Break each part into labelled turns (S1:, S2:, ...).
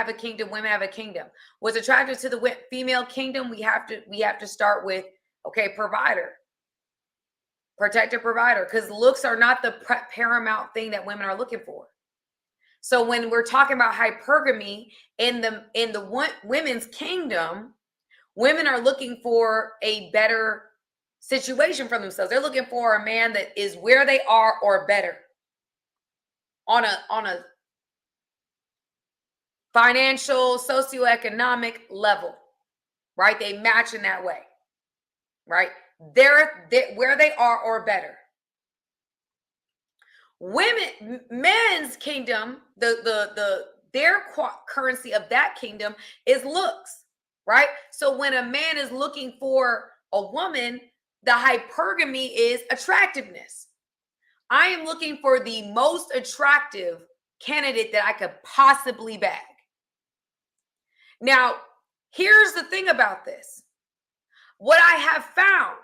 S1: have a kingdom, women have a kingdom. What's attractive to the female kingdom, we have to start with, okay, provider. Protector, provider, because looks are not the paramount thing that women are looking for. So when we're talking about hypergamy in the women's kingdom, women are looking for a better situation for themselves. They're looking for a man that is where they are or better on a financial, socioeconomic level, right? They match in that way, right? They're where they are or better. Men's kingdom, their currency of that kingdom is looks, right? So when a man is looking for a woman, the hypergamy is attractiveness. I am looking for the most attractive candidate that I could possibly bag. Now, here's the thing about this. What I have found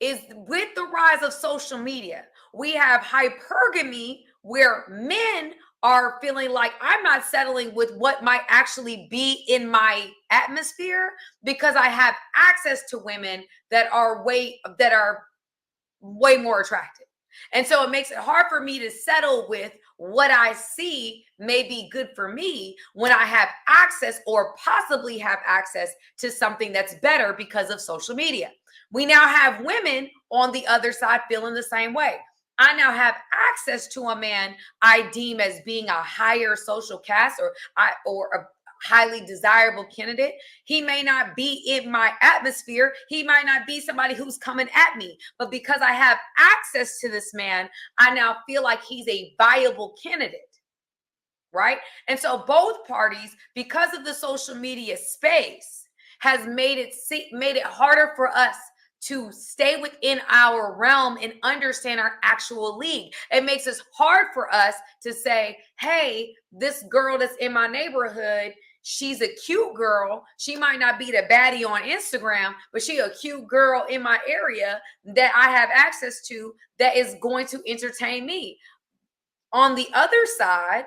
S1: is with the rise of social media, we have hypergamy where men are feeling like I'm not settling with what might actually be in my atmosphere because I have access to women that are way more attractive. And so it makes it hard for me to settle with what I see may be good for me when I have access or possibly have access to something that's better because of social media. We now have women on the other side feeling the same way. I now have access to a man I deem as being a higher social caste or a highly desirable candidate. He may not be in my atmosphere. He might not be somebody who's coming at me. But because I have access to this man, I now feel like he's a viable candidate, right? And so both parties, because of the social media space, has made it harder for us to stay within our realm and understand our actual league. It makes it hard for us to say, hey, this girl that's in my neighborhood, she's a cute girl. She might not be the baddie on Instagram, but she a cute girl in my area that I have access to that is going to entertain me. On the other side,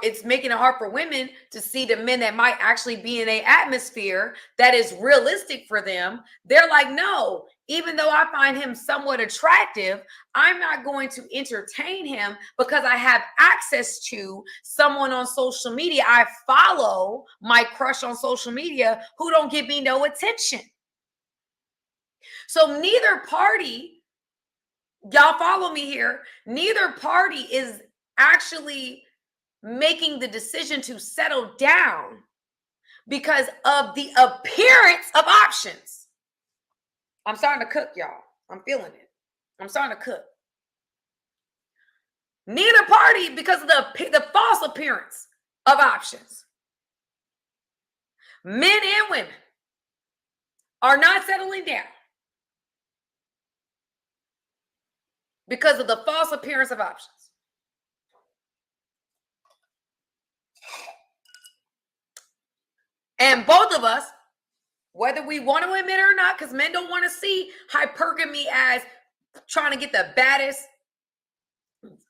S1: it's making it hard for women to see the men that might actually be in an atmosphere that is realistic for them. They're like, no, even though I find him somewhat attractive, I'm not going to entertain him because I have access to someone on social media. I follow my crush on social media who don't give me no attention. So neither party, y'all follow me here, neither party is actually making the decision to settle down because of the appearance of options. I'm starting to cook, y'all. I'm feeling it. I'm starting to cook. Neither party, because of the false appearance of options. Men and women are not settling down because of the false appearance of options. And both of us, whether we want to admit it or not, because men don't want to see hypergamy as trying to get the baddest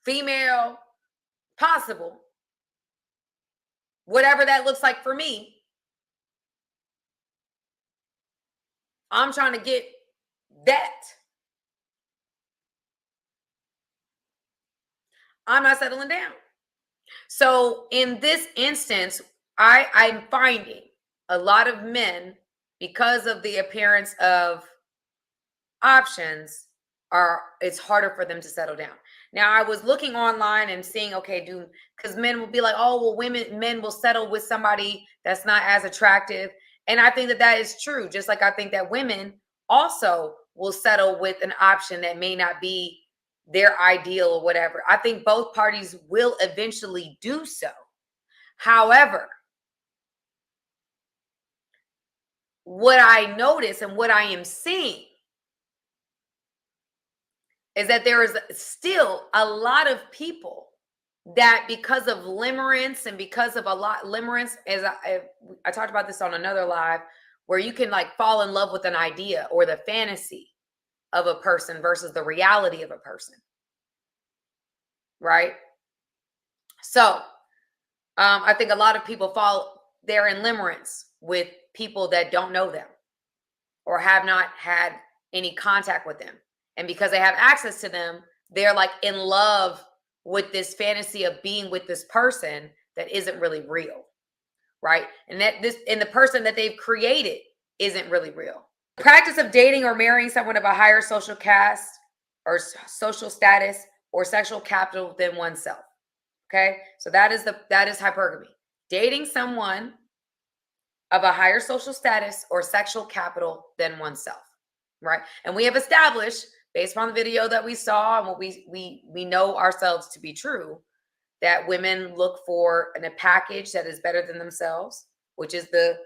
S1: female possible, whatever that looks like for me, I'm trying to get that. I'm not settling down. So in this instance, I'm finding a lot of men, because of the appearance of options, it's harder for them to settle down. Now, I was looking online and seeing, okay, because men will be like, oh, well, men will settle with somebody that's not as attractive. And I think that is true. Just like I think that women also will settle with an option that may not be their ideal or whatever. I think both parties will eventually do so. However, what I notice and what I am seeing is that there is still a lot of people that, because of limerence and because of limerence, as I talked about this on another live, where you can like fall in love with an idea or the fantasy of a person versus the reality of a person, right? So I think a lot of people fall there in limerence with people that don't know them or have not had any contact with them. And because they have access to them, they're like in love with this fantasy of being with this person that isn't really real. Right. And the person that they've created isn't really real. The practice of dating or marrying someone of a higher social caste or social status or sexual capital than oneself. Okay. So that is hypergamy. Dating someone of a higher social status or sexual capital than oneself. Right. And we have established, based on the video that we saw and what we know ourselves to be true, that women look for a package that is better than themselves, which is the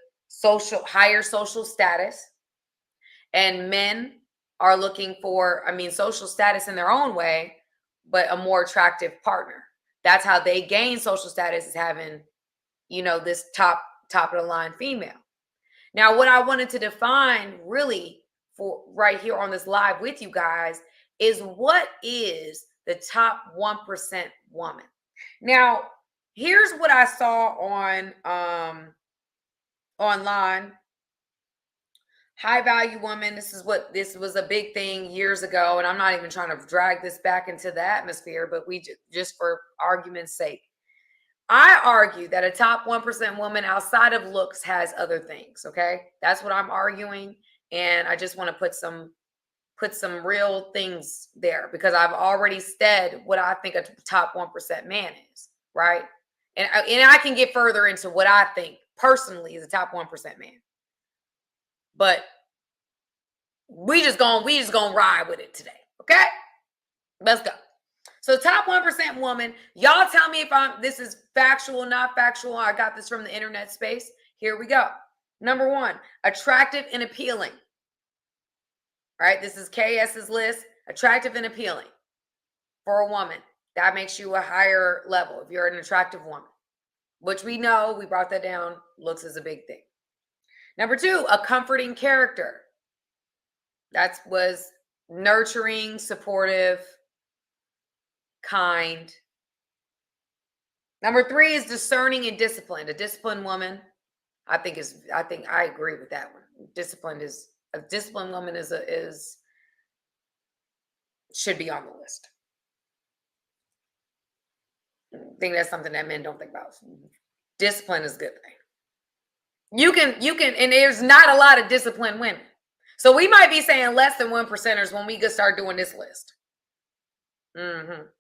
S1: higher social status. And men are looking for, social status in their own way, but a more attractive partner. That's how they gain social status, is having, this top of the line female. Now, what I wanted to define really for right here on this live with you guys is, what is the top 1% woman? Now, here's what I saw on online. High value woman. This was a big thing years ago, and I'm not even trying to drag this back into the atmosphere, but we just for argument's sake, I argue that a top 1% woman outside of looks has other things. Okay, that's what I'm arguing, and I just want to put some real things there, because I've already said what I think a top 1% man is, right? And I can get further into what I think personally is a top 1% man. But we just gonna ride with it today. Okay? Let's go. So top 1% woman, y'all tell me if this is factual, not factual. I got this from the internet space. Here we go. Number 1, attractive and appealing. All right, this is KS's list. Attractive and appealing for a woman. That makes you a higher level if you're an attractive woman, which we know, we brought that down. Looks is a big thing. Number 2, a comforting character. That was nurturing, supportive, kind. Number 3 is discerning and disciplined. A disciplined woman, I think I agree with that one. A disciplined woman should be on the list. I think that's something that men don't think about. Discipline is a good thing. You can, and there's not a lot of disciplined women. So we might be saying less than 1%ers when we start doing this list. Number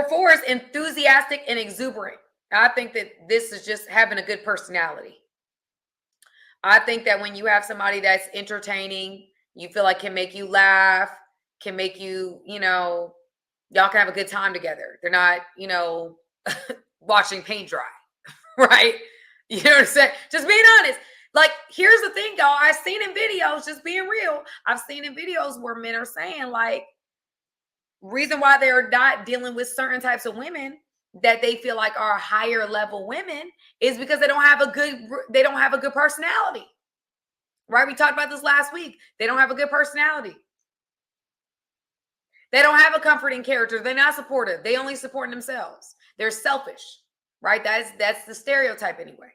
S1: 4 is enthusiastic and exuberant. I think that this is just having a good personality. I think that when you have somebody that's entertaining, you feel like can make you laugh, can make you, y'all can have a good time together. They're not, watching paint dry, right? You know what I'm saying? Just being honest. Like, here's the thing, y'all. I've seen in videos, just being real, I've seen in videos where men are saying, like, reason why they're not dealing with certain types of women that they feel like are higher level women is because they don't have a good personality. Right? We talked about this last week. They don't have a good personality. They don't have a comforting character. They're not supportive. They only support themselves. They're selfish. Right? That's the stereotype anyway.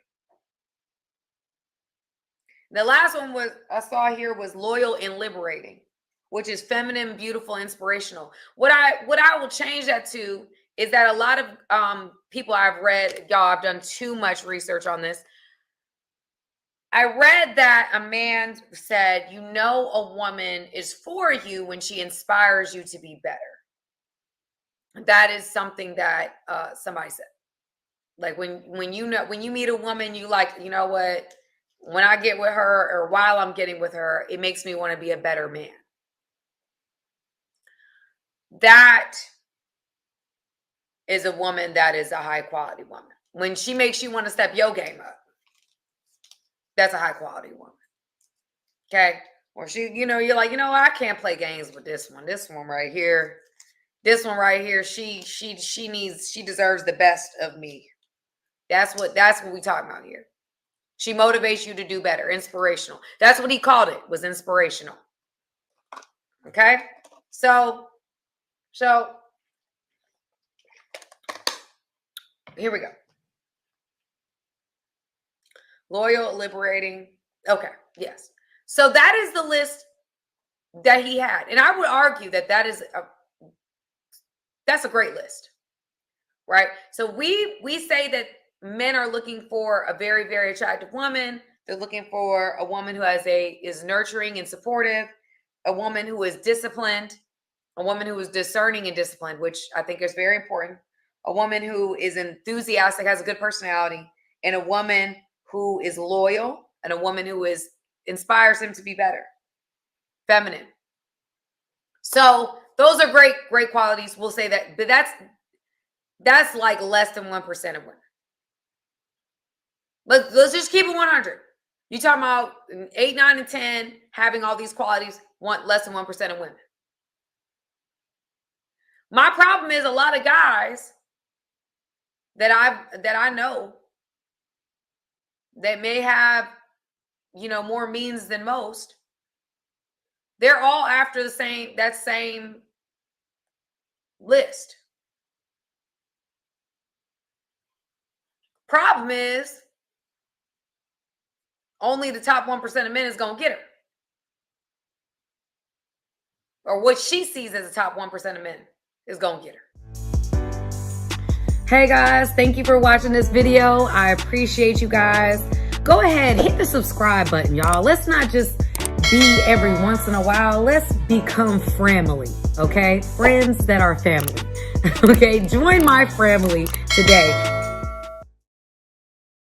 S1: The last one I saw here was loyal and liberating, which is feminine, beautiful, inspirational. What I will change that to is that a lot of people I've read, y'all, I've done too much research on this. I read that a man said, a woman is for you when she inspires you to be better. That is something that somebody said. Like when you meet a woman, you like, you know what? When I get with her or while I'm getting with her, it makes me want to be a better man. That is a woman that is a high quality woman. When she makes you want to step your game up, that's a high quality woman. Okay. Or she, you're like, I can't play games with this one. This one right here. This one right here. She deserves the best of me. That's what we talking about here. She motivates you to do better. Inspirational. That's what he called it, was inspirational. Okay. So here we go. Loyal, liberating. Okay, yes. So that is the list that he had. And I would argue that that's a great list, right? So we say that men are looking for a very, very attractive woman. They're looking for a woman who is nurturing and supportive, a woman who is disciplined, a woman who is discerning and disciplined, which I think is very important, a woman who is enthusiastic, has a good personality, and a woman who is loyal, and a woman who inspires him to be better, feminine. So those are great, great qualities. We'll say that, but that's like less than 1% of women. Let's just keep it 100. You talking about 8, 9, and 10 having all these qualities, want less than 1% of women. My problem is a lot of guys that I know that may have, more means than most. They're all after that same list. Problem is, only the top 1% of men is going to get her. Or what she sees as the top 1% of men is going to get her. Hey guys, thank you for watching this video. I appreciate you guys. Go ahead, hit the subscribe button, y'all. Let's not just be every once in a while. Let's become Framily, okay? Friends that are family, okay? Join my Framily today.